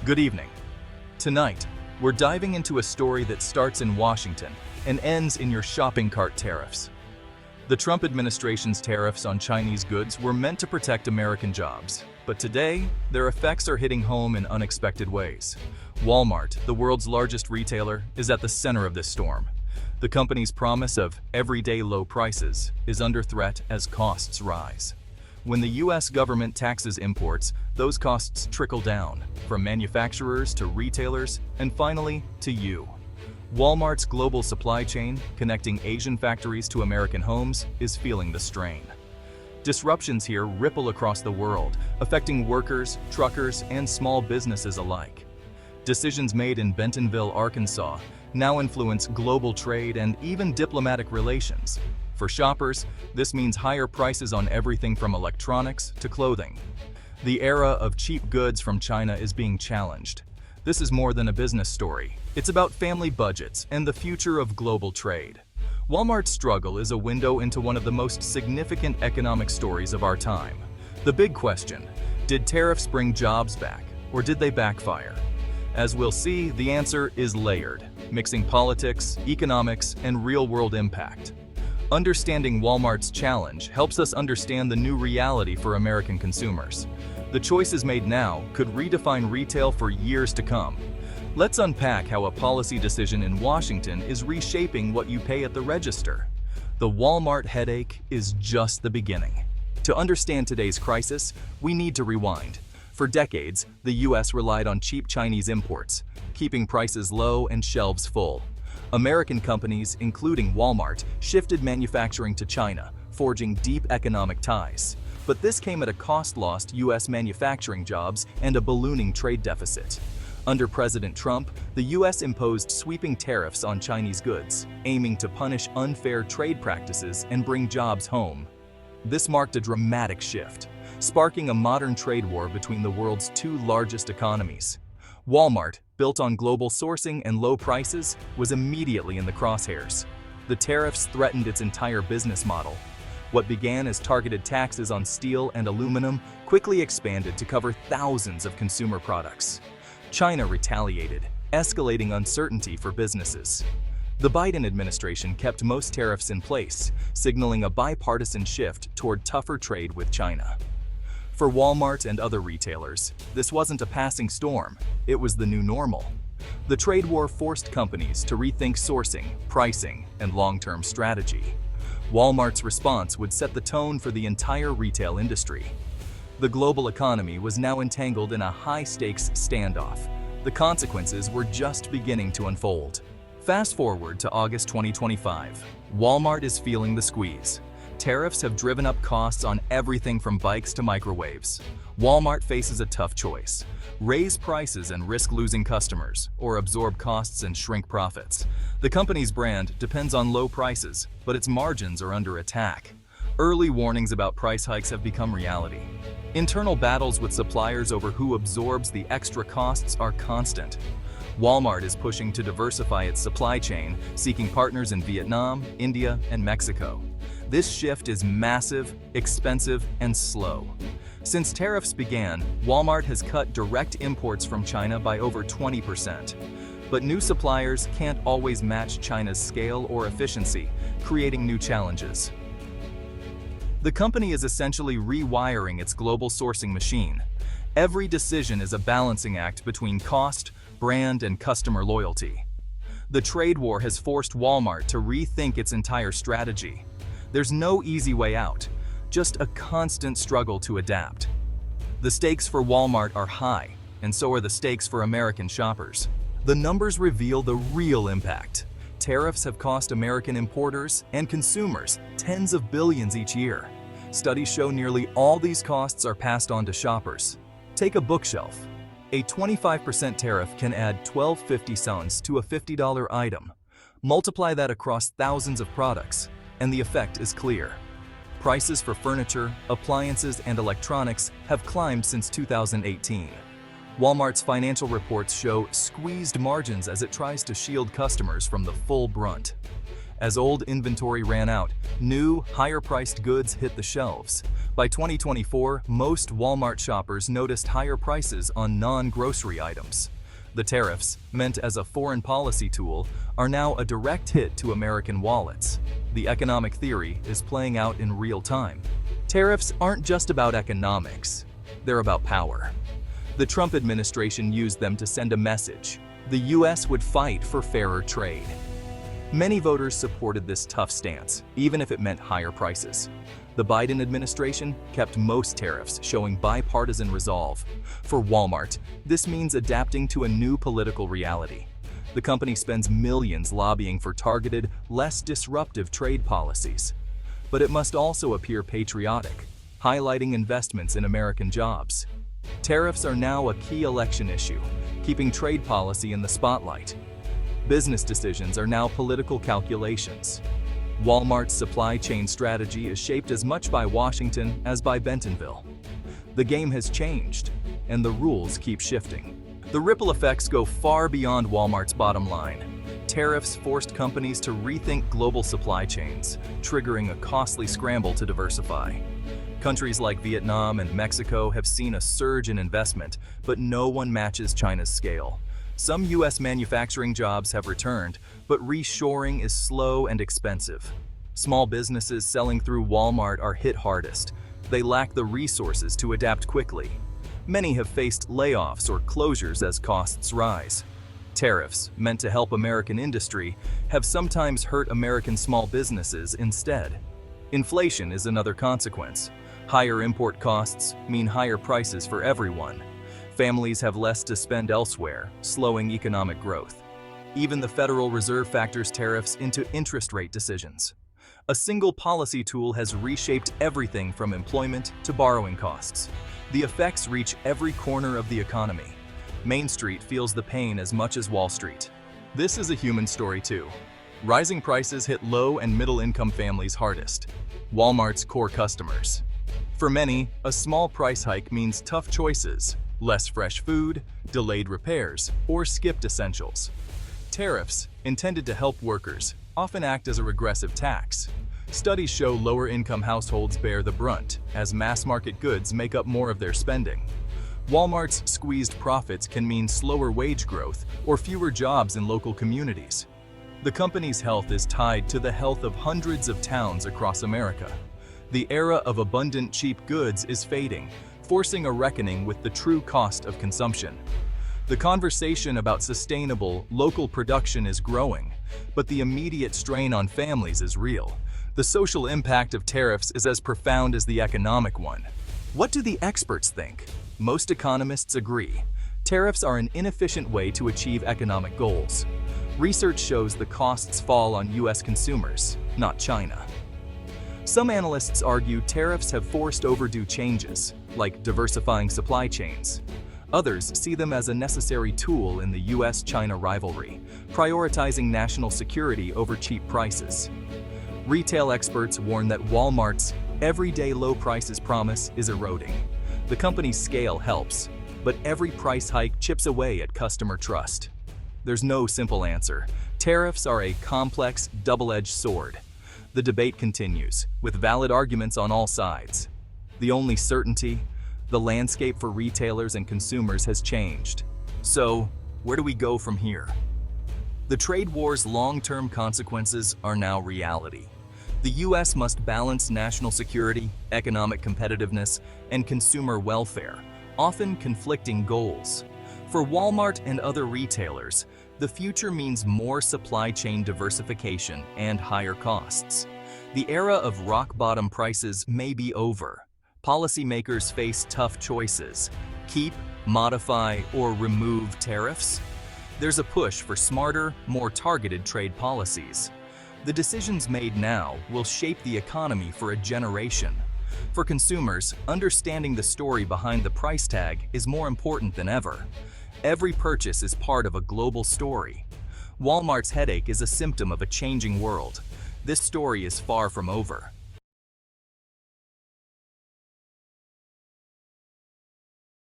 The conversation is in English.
Good evening. Tonight, we're diving into a story that starts in Washington and ends in your shopping cart tariffs. The Trump administration's tariffs on Chinese goods were meant to protect American jobs, but today, their effects are hitting home in unexpected ways. Walmart, the world's largest retailer, is at the center of this storm. The company's promise of everyday low prices is under threat as costs rise. When the U.S. government taxes imports, those costs trickle down, from manufacturers to retailers, and finally, to you. Walmart's global supply chain, connecting Asian factories to American homes, is feeling the strain. Disruptions here ripple across the world, affecting workers, truckers, and small businesses alike. Decisions made in Bentonville, Arkansas, now influence global trade and even diplomatic relations. For shoppers, this means higher prices on everything from electronics to clothing. The era of cheap goods from China is being challenged. This is more than a business story. It's about family budgets and the future of global trade. Walmart's struggle is a window into one of the most significant economic stories of our time. The big question: did tariffs bring jobs back, or did they backfire? As we'll see, the answer is layered, mixing politics, economics, and real-world impact. Understanding Walmart's challenge helps us understand the new reality for American consumers. The choices made now could redefine retail for years to come. Let's unpack how a policy decision in Washington is reshaping what you pay at the register. The Walmart headache is just the beginning. To understand today's crisis, we need to rewind. For decades, the U.S. relied on cheap Chinese imports, keeping prices low and shelves full. American companies, including Walmart, shifted manufacturing to China, forging deep economic ties. But this came at a cost: lost U.S. manufacturing jobs and a ballooning trade deficit. Under President Trump, the U.S. imposed sweeping tariffs on Chinese goods, aiming to punish unfair trade practices and bring jobs home. This marked a dramatic shift, sparking a modern trade war between the world's two largest economies. Walmart, built on global sourcing and low prices, was immediately in the crosshairs. The tariffs threatened its entire business model. What began as targeted taxes on steel and aluminum quickly expanded to cover thousands of consumer products. China retaliated, escalating uncertainty for businesses. The Biden administration kept most tariffs in place, signaling a bipartisan shift toward tougher trade with China. For Walmart and other retailers, this wasn't a passing storm, it was the new normal. The trade war forced companies to rethink sourcing, pricing, and long-term strategy. Walmart's response would set the tone for the entire retail industry. The global economy was now entangled in a high-stakes standoff. The consequences were just beginning to unfold. Fast forward to August 2025. Walmart is feeling the squeeze. Tariffs have driven up costs on everything from bikes to microwaves. Walmart faces a tough choice: raise prices and risk losing customers, or absorb costs and shrink profits. The company's brand depends on low prices, but its margins are under attack. Early warnings about price hikes have become reality. Internal battles with suppliers over who absorbs the extra costs are constant. Walmart is pushing to diversify its supply chain, seeking partners in Vietnam, India, and Mexico. This shift is massive, expensive, and slow. Since tariffs began, Walmart has cut direct imports from China by over 20%. But new suppliers can't always match China's scale or efficiency, creating new challenges. The company is essentially rewiring its global sourcing machine. Every decision is a balancing act between cost, brand, and customer loyalty. The trade war has forced Walmart to rethink its entire strategy. There's no easy way out, just a constant struggle to adapt. The stakes for Walmart are high, and so are the stakes for American shoppers. The numbers reveal the real impact. Tariffs have cost American importers and consumers tens of billions each year. Studies show nearly all these costs are passed on to shoppers. Take a bookshelf. A 25% tariff can add 12.50 cents to a $50 item. Multiply that across thousands of products, and the effect is clear. Prices for furniture, appliances, and electronics have climbed since 2018. Walmart's financial reports show squeezed margins as it tries to shield customers from the full brunt. As old inventory ran out, new, higher-priced goods hit the shelves. By 2024, most Walmart shoppers noticed higher prices on non-grocery items. The tariffs, meant as a foreign policy tool, are now a direct hit to American wallets. The economic theory is playing out in real time. Tariffs aren't just about economics, they're about power. The Trump administration used them to send a message: the US would fight for fairer trade. Many voters supported this tough stance, even if it meant higher prices. The Biden administration kept most tariffs, showing bipartisan resolve. For Walmart, this means adapting to a new political reality. The company spends millions lobbying for targeted, less disruptive trade policies. But it must also appear patriotic, highlighting investments in American jobs. Tariffs are now a key election issue, keeping trade policy in the spotlight. Business decisions are now political calculations. Walmart's supply chain strategy is shaped as much by Washington as by Bentonville. The game has changed, and the rules keep shifting. The ripple effects go far beyond Walmart's bottom line. Tariffs forced companies to rethink global supply chains, triggering a costly scramble to diversify. Countries like Vietnam and Mexico have seen a surge in investment, but no one matches China's scale. Some U.S. manufacturing jobs have returned, but reshoring is slow and expensive. Small businesses selling through Walmart are hit hardest. They lack the resources to adapt quickly. Many have faced layoffs or closures as costs rise. Tariffs, meant to help American industry, have sometimes hurt American small businesses instead. Inflation is another consequence. Higher import costs mean higher prices for everyone. Families have less to spend elsewhere, slowing economic growth. Even the Federal Reserve factors tariffs into interest rate decisions. A single policy tool has reshaped everything from employment to borrowing costs. The effects reach every corner of the economy. Main Street feels the pain as much as Wall Street. This is a human story too. Rising prices hit low and middle-income families hardest. Walmart's core customers. For many, a small price hike means tough choices: less fresh food, delayed repairs, or skipped essentials. Tariffs, intended to help workers, often act as a regressive tax. Studies show lower-income households bear the brunt, as mass-market goods make up more of their spending. Walmart's squeezed profits can mean slower wage growth or fewer jobs in local communities. The company's health is tied to the health of hundreds of towns across America. The era of abundant cheap goods is fading, forcing a reckoning with the true cost of consumption. The conversation about sustainable, local production is growing, but the immediate strain on families is real. The social impact of tariffs is as profound as the economic one. What do the experts think? Most economists agree. Tariffs are an inefficient way to achieve economic goals. Research shows the costs fall on U.S. consumers, not China. Some analysts argue tariffs have forced overdue changes, like diversifying supply chains. Others see them as a necessary tool in the U.S.-China rivalry, prioritizing national security over cheap prices. Retail experts warn that Walmart's everyday low prices promise is eroding. The company's scale helps, but every price hike chips away at customer trust. There's no simple answer. Tariffs are a complex, double-edged sword. The debate continues, with valid arguments on all sides. The only certainty: the landscape for retailers and consumers has changed. So, where do we go from here? The trade war's long-term consequences are now reality. The U.S. must balance national security, economic competitiveness, and consumer welfare, often conflicting goals. For Walmart and other retailers, the future means more supply chain diversification and higher costs. The era of rock-bottom prices may be over. Policymakers face tough choices: keep, modify, or remove tariffs. There's a push for smarter, more targeted trade policies. The decisions made now will shape the economy for a generation. For consumers, understanding the story behind the price tag is more important than ever. Every purchase is part of a global story. Walmart's headache is a symptom of a changing world. This story is far from over.